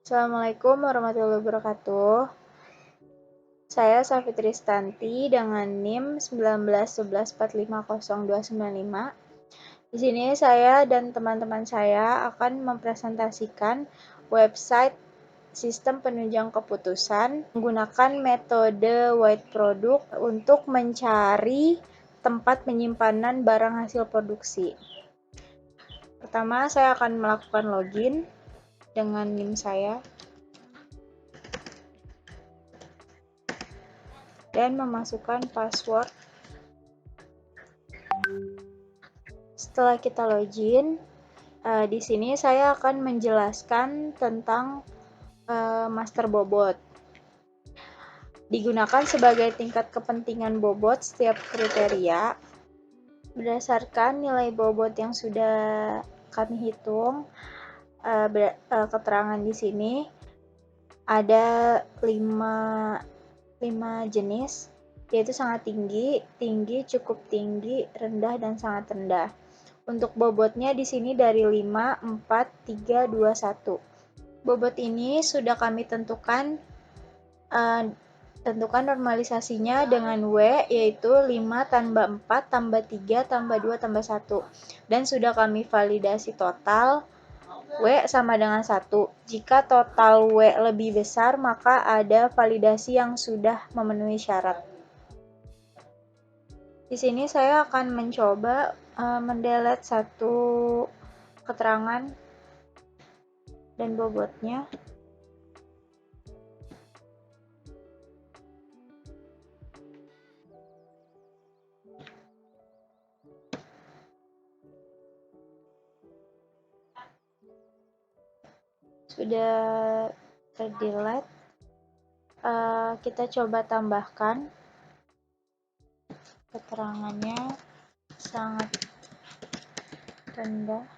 Assalamualaikum warahmatullahi wabarakatuh. Saya Safitri Stanti dengan NIM 1911450295. Di sini saya dan teman-teman saya akan mempresentasikan website sistem penunjang keputusan menggunakan metode white product untuk mencari tempat penyimpanan barang hasil produksi. Pertama, saya akan melakukan login dengan NIM saya dan memasukkan password. Setelah kita login, di sini saya akan menjelaskan tentang master bobot. Digunakan sebagai tingkat kepentingan bobot setiap kriteria berdasarkan nilai bobot yang sudah kami hitung. Keterangan di sini ada 5 jenis, yaitu sangat tinggi, tinggi, cukup tinggi, rendah, dan sangat rendah. Untuk bobotnya di sini dari 5, 4, 3, 2, 1. Bobot ini sudah kami tentukan normalisasinya dengan W, yaitu 5 tambah 4 tambah 3 tambah 2 tambah 1. Dan sudah kami validasi total W sama dengan 1. Jika total W lebih besar, maka ada validasi yang sudah memenuhi syarat. Di sini saya akan mencoba mendelete satu keterangan dan bobotnya. Sudah terdelete. Kita coba tambahkan keterangannya sangat rendah.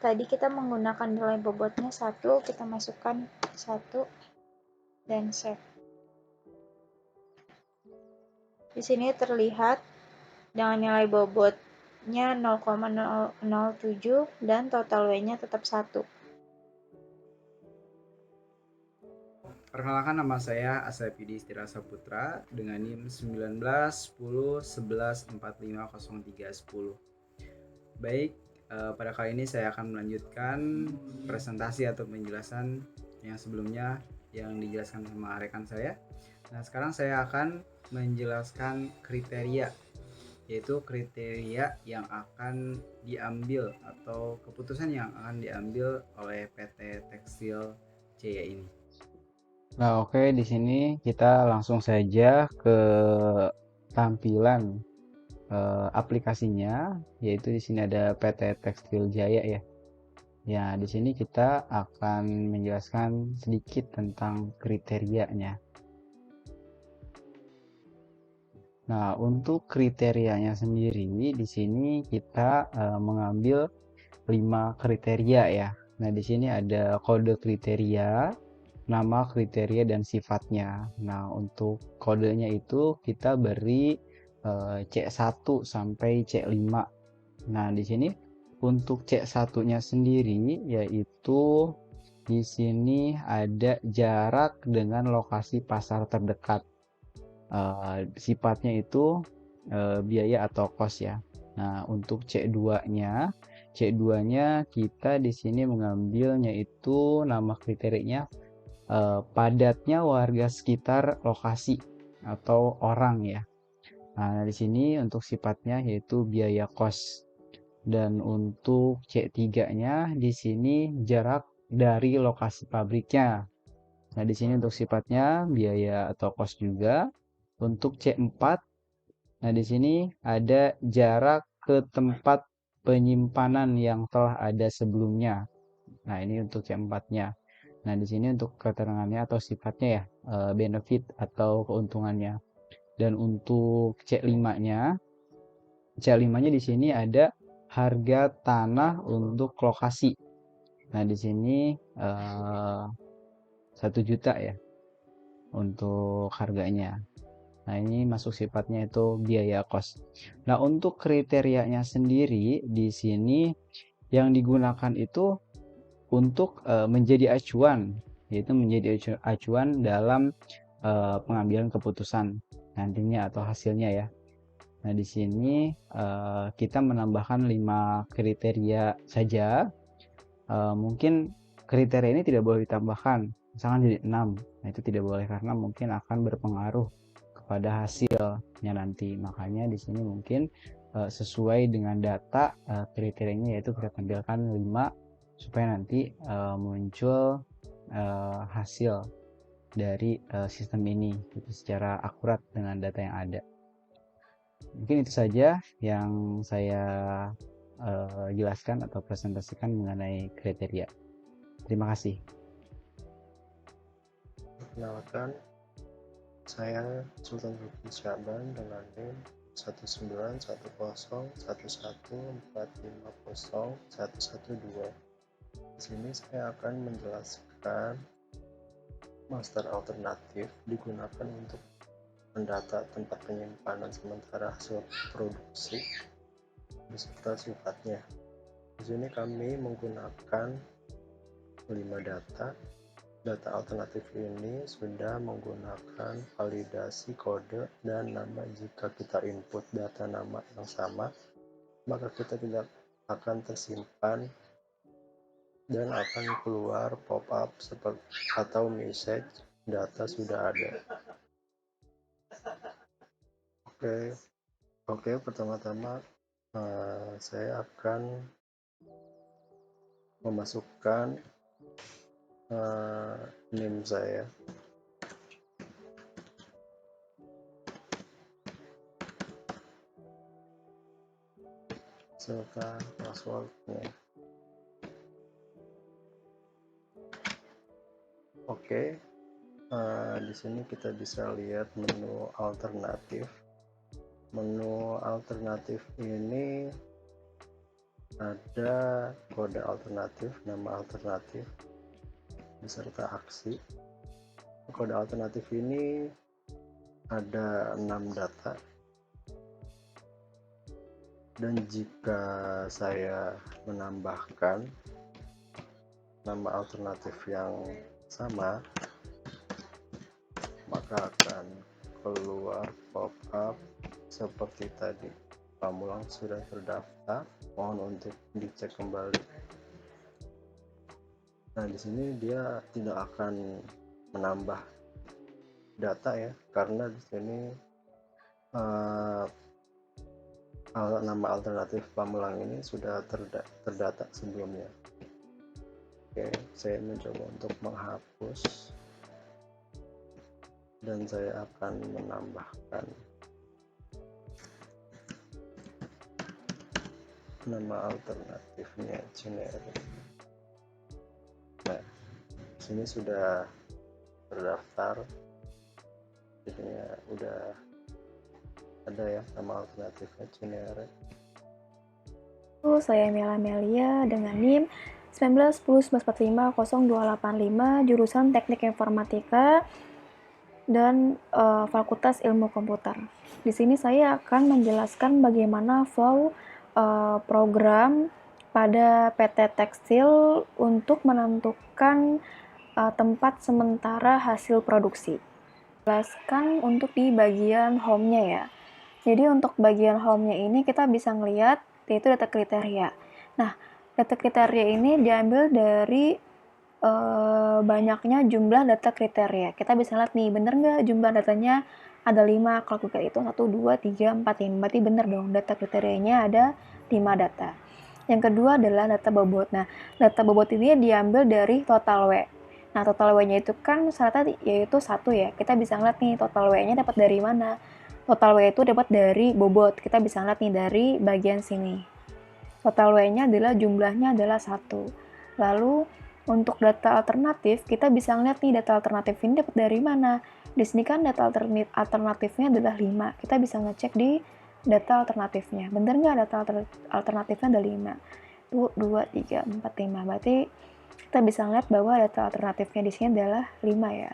Tadi kita menggunakan nilai bobotnya 1, kita masukkan 1 dan save. Di sini terlihat dengan nilai bobotnya 0,007 dan total W-nya tetap 1. Perkenalkan, nama saya Asepidi Istira Saputra dengan NIM 191011450310. Baik, pada kali ini saya akan melanjutkan presentasi atau penjelasan yang sebelumnya yang dijelaskan sama rekan saya. Nah, sekarang saya akan menjelaskan kriteria, yaitu kriteria yang akan diambil atau keputusan yang akan diambil oleh PT Tekstil Jaya ini. Nah, oke, di sini kita langsung saja ke tampilan aplikasinya, yaitu di sini ada PT Tekstil Jaya ya. Ya, di sini kita akan menjelaskan sedikit tentang kriterianya. Nah, untuk kriterianya sendiri di sini kita mengambil 5 kriteria ya. Nah, di sini ada kode kriteria, nama kriteria dan sifatnya. Nah, untuk kodenya itu kita beri C1 sampai C5. Nah, di sini untuk C1-nya sendiri yaitu di sini ada jarak dengan lokasi pasar terdekat. Sifatnya itu biaya atau kos ya. Nah, untuk C2-nya kita di sini mengambilnya itu nama kriterianya padatnya warga sekitar lokasi atau orang ya. Nah, di sini untuk sifatnya yaitu biaya kos. Dan untuk C3-nya di sini jarak dari lokasi pabriknya. Nah, di sini untuk sifatnya biaya atau kos juga. Untuk C4, nah di sini ada jarak ke tempat penyimpanan yang telah ada sebelumnya. Nah, ini untuk C4-nya. Nah, di sini untuk keterangannya atau sifatnya ya, benefit atau keuntungannya. Dan untuk C5-nya, C5-nya di sini ada harga tanah untuk lokasi. Nah, di sini 1 juta ya untuk harganya. Nah, ini masuk sifatnya itu biaya kos. Nah, untuk kriterianya sendiri di sini yang digunakan itu untuk menjadi acuan, yaitu menjadi acuan dalam pengambilan keputusan nantinya atau hasilnya ya. Nah, di sini kita menambahkan 5 kriteria saja. Mungkin kriteria ini tidak boleh ditambahkan, misalkan jadi 6. Nah, itu tidak boleh karena mungkin akan berpengaruh kepada hasilnya nanti. Makanya di sini mungkin sesuai dengan data kriterianya, yaitu kita tampilkan 5 supaya nanti muncul hasil dari sistem ini gitu, secara akurat dengan data yang ada. Mungkin itu saja yang saya jelaskan atau presentasikan mengenai kriteria. Terima kasih. Perkenalkan, saya Sultan Ruki Syaban dengan NIM 1910111450112. Di sini saya akan menjelaskan master alternatif digunakan untuk mendata tempat penyimpanan sementara hasil produksi beserta sifatnya. Di sini kami menggunakan 5 data. Data alternatif ini sudah menggunakan validasi kode dan nama. Jika kita input data nama yang sama, maka kita tidak akan tersimpan dan akan keluar pop-up seperti atau message data sudah ada. Oke, pertama-tama saya akan memasukkan NIM saya. Serta passwordnya. Oke, di sini kita bisa lihat menu alternatif. Menu alternatif ini ada kode alternatif, nama alternatif, beserta aksi. Kode alternatif ini ada 6 data. Dan jika saya menambahkan nama alternatif yang sama, maka akan keluar pop-up seperti tadi. Pamulang sudah terdaftar, mohon untuk dicek kembali. Nah, di sini dia tidak akan menambah data ya, karena di sini nama alternatif Pamulang ini sudah terdata sebelumnya. Oke, saya mencoba untuk menghapus dan saya akan menambahkan nama alternatifnya generic. Nah, sini sudah terdaftar, jadinya udah ada ya nama alternatifnya generic. Saya Mela Melia dengan NIM 1910145025 jurusan Teknik Informatika dan Fakultas Ilmu Komputer. Di sini saya akan menjelaskan bagaimana flow program pada PT Tekstil untuk menentukan tempat sementara hasil produksi. Jelaskan untuk di bagian home-nya ya. Jadi untuk bagian home-nya ini kita bisa ngelihat yaitu data kriteria. Nah, data kriteria ini diambil dari banyaknya jumlah data kriteria. Kita bisa lihat nih, bener nggak jumlah datanya ada 5, kalau kita hitung 1, 2, 3, 4, 5. Berarti bener dong, data kriterianya ada 5 data. Yang kedua adalah data bobot. Nah, data bobot ini diambil dari total W. Nah, total W-nya itu kan syaratnya yaitu 1 ya. Kita bisa ngeliat nih, total W-nya dapat dari mana. Total W itu dapat dari bobot. Kita bisa ngeliat nih dari bagian sini. Total W-nya adalah jumlahnya adalah 1. Lalu untuk data alternatif, kita bisa ngeliat nih data alternatif ini dapat dari mana. Di sini kan data alternatifnya adalah 5. Kita bisa ngecek di data alternatifnya. Bener nggak data alternatifnya ada 5? 2, 3, 4, 5. Berarti kita bisa ngeliat bahwa data alternatifnya di sini adalah 5 ya.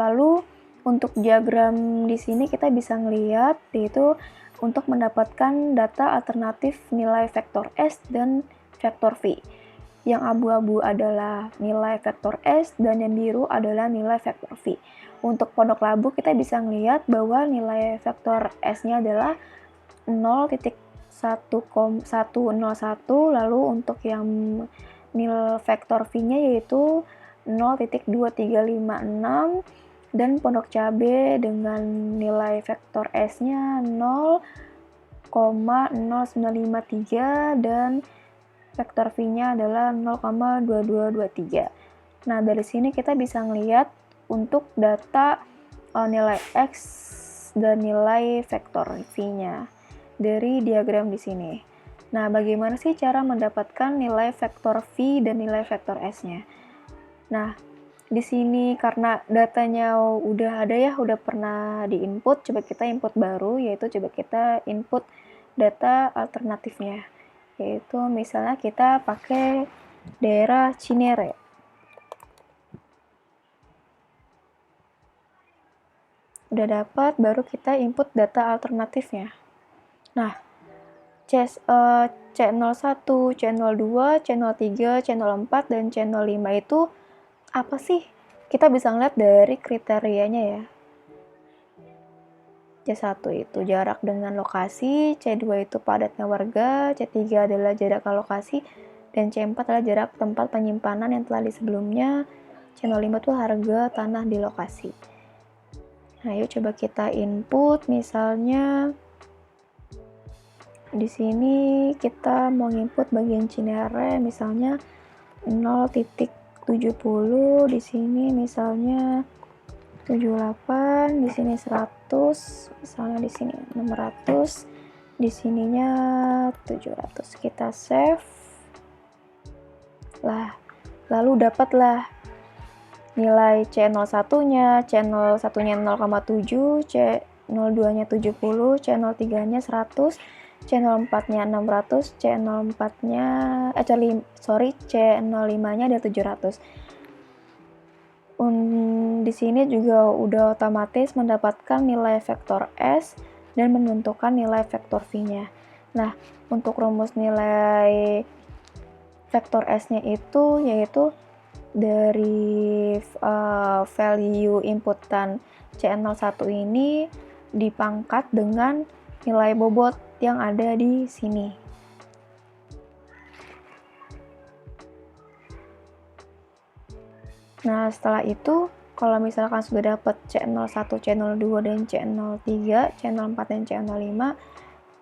Lalu untuk diagram di sini kita bisa ngeliat yaitu untuk mendapatkan data alternatif nilai vektor S dan vektor V. Yang abu-abu adalah nilai vektor S dan yang biru adalah nilai vektor V. Untuk Pondok Labu kita bisa melihat bahwa nilai vektor S-nya adalah 0.101, lalu untuk yang nilai vektor V-nya yaitu 0.2356, dan Pondok Cabe dengan nilai vektor S-nya 0,0953 dan vektor V-nya adalah 0,2223. Nah, dari sini kita bisa melihat untuk data nilai X dan nilai vektor V-nya dari diagram di sini. Nah, bagaimana sih cara mendapatkan nilai vektor V dan nilai vektor S-nya? Nah, di sini karena datanya udah ada ya, udah pernah diinput, coba kita input baru, yaitu coba kita input data alternatifnya. Yaitu misalnya kita pakai daerah Cinere. Udah dapat, baru kita input data alternatifnya. Nah, C01, C02, C03, C04, dan C05 itu apa sih? Kita bisa ngeliat dari kriterianya ya. C1 itu jarak dengan lokasi, C2 itu padatnya warga, C3 adalah jarak ke lokasi, dan C4 adalah jarak tempat penyimpanan yang telah di sebelumnya, C05 itu harga tanah di lokasi. Nah, yuk coba kita input, misalnya di sini kita mau input bagian Cinere, misalnya 0.70, di sini misalnya 78, di sini 100, misalnya di sini 600, di sininya 700. Kita save. Lah, lalu dapatlah nilai C01-nya, C01-nya 0,7, C02-nya 70, C03-nya 100, C04-nya 600, C04-nya C05-nya ada 700. Di sini juga udah otomatis mendapatkan nilai vektor S dan menentukan nilai vektor V-nya. Nah, untuk rumus nilai vektor S-nya itu yaitu dari value inputan C01 ini dipangkat dengan nilai bobot yang ada di sini. Nah, setelah itu, kalau misalkan sudah dapat C01, C02, dan C03, C04, dan C05,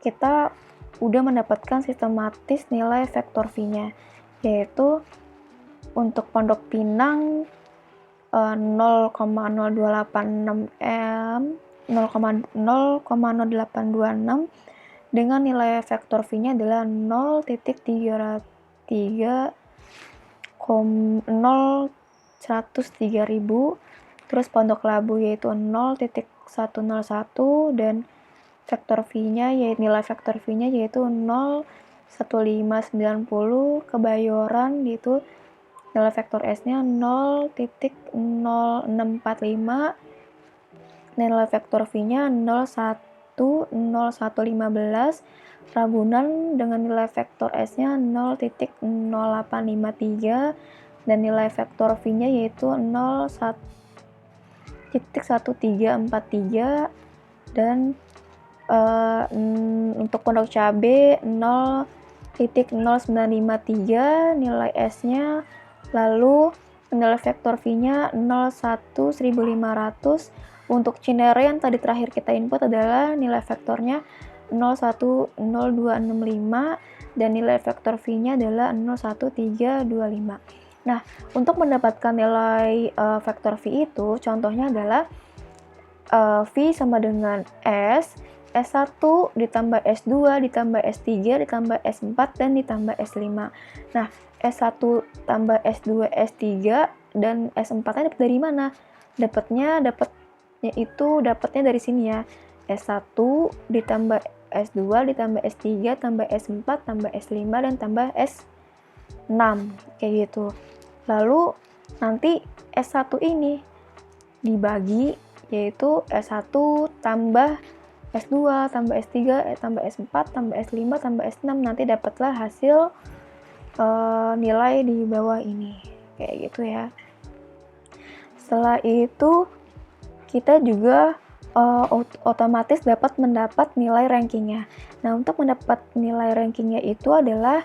kita udah mendapatkan sistematis nilai vektor V-nya, yaitu untuk Pondok Pinang 0,0286 m, 0,0826 dengan nilai vektor V-nya adalah 0.103.0 103.000, terus Pondok Labu yaitu 0.101 dan vektor V-nya yaitu nilai vektor V-nya yaitu 0,1590, Kebayoran yaitu nilai vektor S-nya 0.0645 dan nilai vektor V-nya 0,0115, Ragunan dengan nilai vektor S-nya 0.0853 dan nilai vektor V-nya yaitu 0.1343 dan untuk Pondok Cabe 0.0953 nilai S-nya, lalu nilai vektor V-nya 0,1500. Untuk Cinere yang tadi terakhir kita input adalah nilai vektornya 0,10265 dan nilai vektor V-nya adalah 0,1325. Nah, untuk mendapatkan nilai vektor V itu, contohnya adalah V sama dengan S, S1 ditambah S2 ditambah S3 ditambah S4 dan ditambah S5. Nah, S1 tambah S2, S3 dan S4-nya dapat dari mana? Dapatnya dari sini ya. S1 ditambah S2 ditambah S3 tambah S4 tambah S5 dan tambah S6 kayak gitu. Lalu nanti S1 ini dibagi yaitu S1 tambah S2 tambah S3 tambah S4 tambah S5 tambah S6, nanti dapatlah hasil nilai di bawah ini, kayak gitu ya. Setelah itu kita juga otomatis dapat mendapat nilai rankingnya. Nah, untuk mendapat nilai rankingnya itu adalah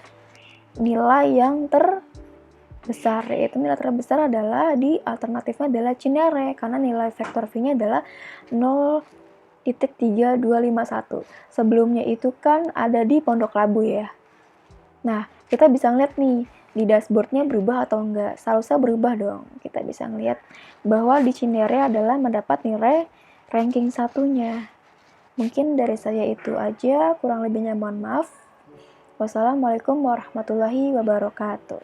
nilai yang terbesar, yaitu nilai terbesar adalah di alternatifnya adalah Cinere, karena nilai vektor V-nya adalah 0.3251. Sebelumnya itu kan ada di Pondok Labu ya. Nah, kita bisa ngeliat nih, di dashboardnya berubah atau enggak. Seharusnya berubah dong. Kita bisa ngeliat bahwa di Cinere adalah mendapat nilai ranking 1-nya. Mungkin dari saya itu aja, kurang lebihnya mohon maaf. Wassalamualaikum warahmatullahi wabarakatuh.